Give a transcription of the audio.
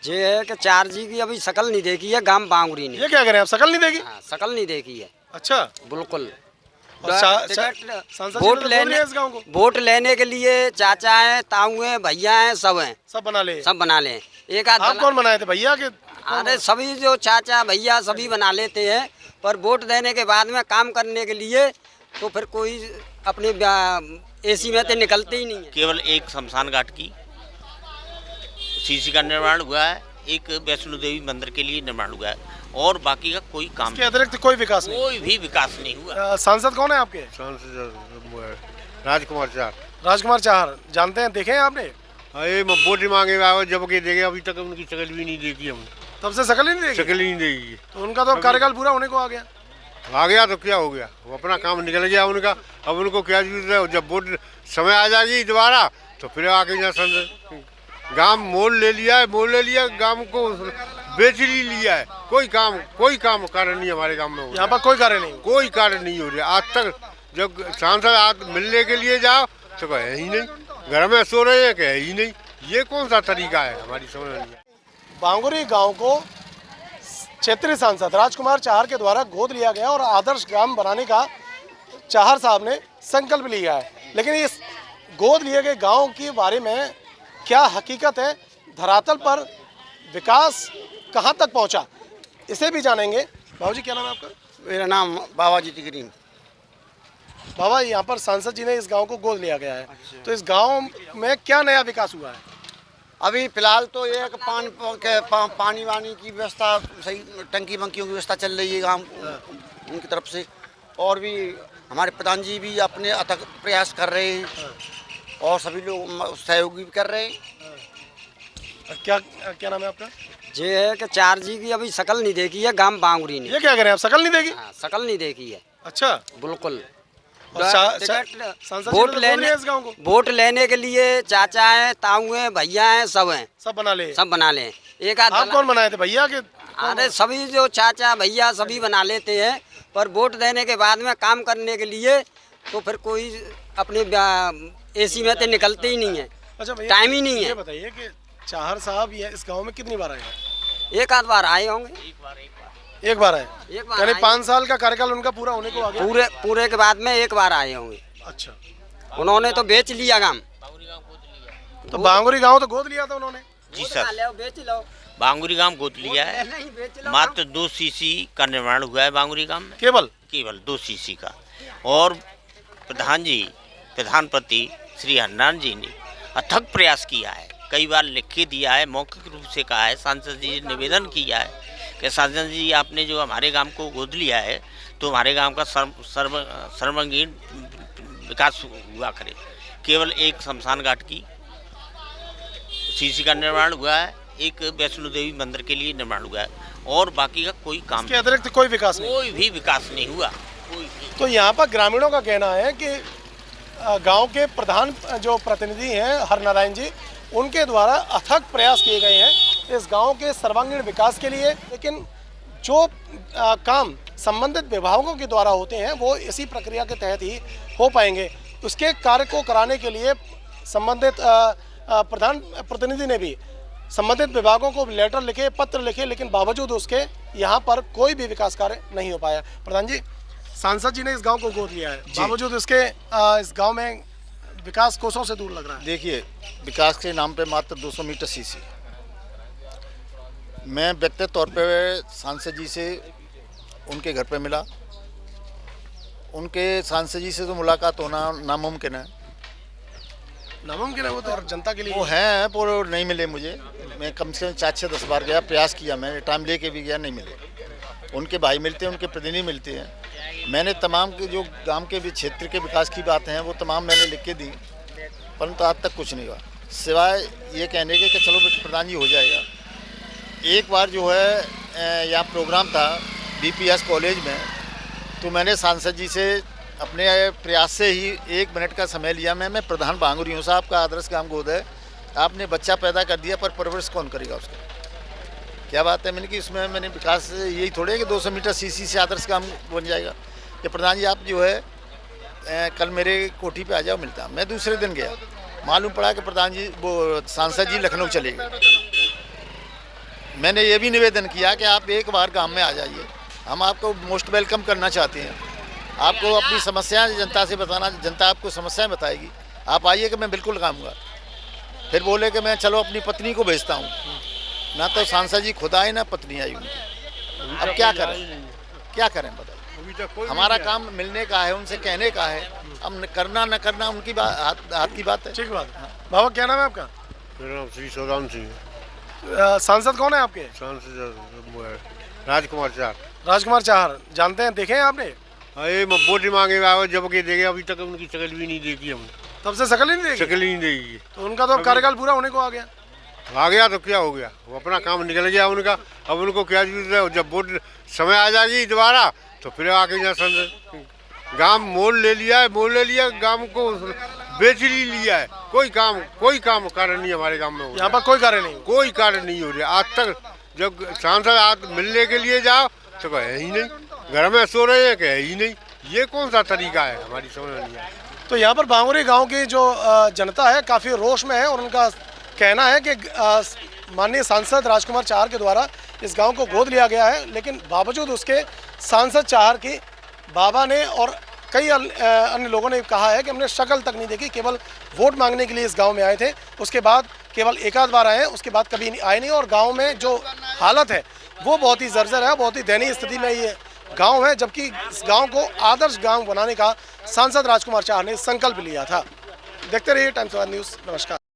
ये है कि 4G की अभी शकल नहीं देखी है गांव बांगुरी ने। ये क्या करें आप, शकल नहीं देगी? हाँ, शकल नहीं देखी है। अच्छा। बिल्कुल। और सांसद वोट जी ने तो बोल लेने दिया इस गाँव को। वोट लेने के लिए चाचा हैं, ताऊ हैं, भैया हैं, सब हैं, सब बना ले। सब बना ले। एक आध आप कौन बनाए थे, भैया के? अरे सभी जो चाचा भैया सभी बना लेते हैं, पर वोट देने के बाद में काम करने के लिए तो फिर कोई अपने एसी में तो निकलते ही नहीं है। केवल एक शमशान घाट की सीसी का निर्माण हुआ है, एक वैष्णो देवी मंदिर के लिए निर्माण हुआ है, और बाकी का कोई काम इसके अतिरिक्त कोई विकास नहीं? कोई भी विकास नहीं हुआ। सांसद कौन है आपके? राजकुमार चार। राजकुमार चार जानते हैं, देखे हैं आपने? अरे वोट मांगे जब के देखे, अभी तक उनकी शक्ल भी नहीं देखी हमने। तब से शकल ही नहीं देखी? शक्ल ही नहीं देखी। तो उनका तो कार्यकाल पूरा होने को आ गया। आ गया तो क्या हो गया, वो अपना काम निकल गया उनका। अब उनको क्या जरूरत है, जब वोट समय आ जाएगी दोबारा तो फिर आके यहाँ संसद गांव मोल ले लिया है, मोल ले लिया, गांव को बेच ही लिया है। कोई काम कार्य नहीं हमारे गांव में हो। यहाँ पर कोई कार्य नहीं? कोई कार्य नहीं हो रहा आज तक। जब सांसद आज मिलने के लिए जाओ तो कहे ही नहीं, घर में सो रहे हैं, कहे ही नहीं। ये कौन सा तरीका है, हमारी समझ नहीं है। बांगुरी गांव को क्षेत्रीय सांसद राजकुमार चाहर के द्वारा गोद लिया गया और आदर्श ग्राम बनाने का चाहर साहब ने संकल्प लिया है, लेकिन इस गोद लिए गए गांव के बारे में क्या हकीकत है, धरातल पर विकास कहां तक पहुंचा, इसे भी जानेंगे। बाबूजी क्या नाम है आपका? मेरा नाम बाबा जी तिगरीन। बाबा, यहाँ पर सांसद जी ने इस गांव को गोद लिया गया है, तो इस गांव में क्या नया विकास हुआ है? अभी फिलहाल तो ये है कि पानी वानी की व्यवस्था सही, टंकी वंकियों की व्यवस्था चल रही है गांव उनकी तरफ से, और भी हमारे प्रधान जी भी अपने अथक प्रयास कर रहे हैं और सभी लोग सहयोग भी कर रहे हैं। क्या नाम है आपका? ये है कि 4G की अभी शकल नहीं देखी है गांव बांगुरी ने। ये क्या करें आप, शकल नहीं देगी? हाँ, शकल नहीं देखी है। अच्छा। बिल्कुल। वोट लेने के लिए चाचा हैं, ताऊ हैं, भैया हैं, सब हैं, सब बना ले। सब बना ले। एक आध आप कौन बनाए थे, भैया के? अरे सभी जो चाचा भैया सभी बना लेते हैं, पर वोट देने के बाद में काम करने के लिए तो फिर कोई अपने एसी में तो निकलते ही नहीं है। अच्छा, टाइम ही नहीं है। ये बताइए कि चाहर साहब ये इस गांव में कितनी बार आए हैं? एक आध बार आए होंगे। एक बार आए? यानी 5 साल का कार्यकाल उनका पूरा होने को आ गया? पूरे के बाद में एक बार आए होंगे। अच्छा। उन्होंने तो बेच लिया गांव। तो बांगुरी गांव तो गोद लिया था उन्होंने? जी सर, बेच लो। बांगुरी गांव गोद लिया है। मात्र 2 सीसी का निर्माण हुआ है बांगुरी गांव में, केवल 2 सीसी का। और प्रधानपति श्री हरनारायण जी ने अथक प्रयास किया है, कई बार लिख के दिया है, मौखिक रूप से कहा है, सांसद जी ने निवेदन किया है कि सांसद जी आपने जो हमारे गांव को गोद लिया है तो हमारे गांव का सर्वांगीण विकास हुआ करे। केवल एक शमशान घाट की सीसी का निर्माण हुआ है, एक वैष्णो देवी मंदिर के लिए निर्माण हुआ है, और बाकी का कोई काम, इसके अतिरिक्त कोई विकास नहीं? कोई भी विकास नहीं हुआ। तो यहाँ पर ग्रामीणों का कहना है कि गांव के प्रधान जो प्रतिनिधि हैं हरनारायण जी, उनके द्वारा अथक प्रयास किए गए हैं इस गांव के सर्वांगीण विकास के लिए, लेकिन जो काम संबंधित विभागों के द्वारा होते हैं वो इसी प्रक्रिया के तहत ही हो पाएंगे। उसके कार्य को कराने के लिए संबंधित प्रधान प्रतिनिधि ने भी संबंधित विभागों को लेटर लिखे, पत्र लिखे, लेकिन बावजूद उसके यहाँ पर कोई भी विकास कार्य नहीं हो पाया। प्रधान जी, सांसद जी ने इस गांव को गोद लिया है, बावजूद उसके इस गांव में विकास कोसों से दूर लग रहा है। देखिए, विकास के नाम पे मात्र 200 मीटर सीसी। मैं व्यक्तिगत तौर पे सांसद जी से उनके घर पे मिला, उनके सांसद जी से तो मुलाकात होना नामुमकिन है। नामुमकिन है वो तो जनता के लिए? वो हैं, वो नहीं मिले मुझे। मैं कम से कम 4 से 10 बार गया, प्रयास किया, मैंने टाइम लेके भी गया, नहीं मिले। उनके भाई मिलते हैं, उनके प्रतिनिधि मिलते हैं। मैंने तमाम के जो गांव के भी क्षेत्र के विकास की बातें हैं वो तमाम मैंने लिख के दी, परंतु आज तक कुछ नहीं हुआ, सिवाय ये कहने के कि चलो प्रधान जी हो जाएगा। एक बार जो है यहाँ प्रोग्राम था BPS कॉलेज में, तो मैंने सांसद जी से अपने प्रयास से ही 1 मिनट का समय लिया। मैं प्रधान बांगुरी हूँ, साहब का आदर्श गांव गोद है, आपने बच्चा पैदा कर दिया पर परवरिश कौन करेगा उसका? क्या बात है? मैंने कि इसमें मैंने विकास यही थोड़े कि 200 मीटर सीसी से आदर्श गांव बन जाएगा। कि प्रधान जी आप जो है कल मेरे कोठी पे आ जाओ, मिलता। मैं दूसरे दिन गया, मालूम पड़ा कि प्रधान जी वो सांसद जी लखनऊ चले गए। मैंने ये भी निवेदन किया कि आप एक बार गांव में आ जाइए, हम आपको मोस्ट वेलकम करना चाहते हैं। आपको अपनी समस्याएं जनता से बताना, जनता आपको समस्याएं बताएगी, आप आइए कि मैं बिल्कुल आऊँगा। फिर बोले कि मैं चलो अपनी पत्नी को भेजता हूँ, ना तो सांसद जी खुद आए ना पत्नी आई उनकी। अब क्या करें, क्या करें बताइए। हमारा काम मिलने का है, उनसे कहने का है, अब करना न करना उनकी हाथ की बात है। ठीक बात। बाबा क्या नाम है आपका? मेरा नाम श्री सौदान सिंह। सांसद कौन है आपके? सांसद राजकुमार चार। राजकुमार चाहर जानते हैं, देखे हैं आपने? अरे वोट मांगे आए जब के देखे, अभी तक उनकी शक्ल भी नहीं देखी हमने। तब से शकल ही नहीं देखी? शक्ल ही नहीं देखी। तो उनका तो कार्यकाल पूरा होने को आ गया। आ गया तो क्या हो गया, वो अपना काम निकल गया उनका। अब उनको क्या जरूरत है, जब वोट समय आ जाएगी दोबारा तो फिर आके यहाँ संसद गांव मोल ले लिया है, मोल ले लिया, गांव को बेच ही लिया है। कोई काम कार्य नहीं हमारे गांव में हो रहा। यहाँ पर कोई कार्य नहीं? कोई कार्य नहीं हो रहा आज तक। जब सांसद आज मिलने के लिए जाओ तो कहे ही नहीं, घर में सो रहे हैं कहे ही नहीं। ये कौन सा तरीका है, हमारी समझ में नहीं आया। तो यहाँ पर बांगुरी गांव की जो जनता है काफ़ी रोष में है और उनका कहना है कि माननीय सांसद राजकुमार चाहर के द्वारा इस गांव को गोद लिया गया है, लेकिन बावजूद उसके सांसद चाहर की बाबा ने और कई अन्य लोगों ने कहा है कि हमने शक्ल तक नहीं देखी, केवल वोट मांगने के लिए इस गांव में आए थे। उसके बाद केवल एक आध बार आए हैं, उसके बाद कभी आए नहीं। और गांव में जो हालत है वो बहुत ही जर्जर है, बहुत ही दयनीय स्थिति में ये गांव है, जबकि इस गांव को आदर्श गांव बनाने का सांसद राजकुमार चाहर ने संकल्प लिया था। देखते रहिए टाइम्स ऑफ न्यूज़। नमस्कार।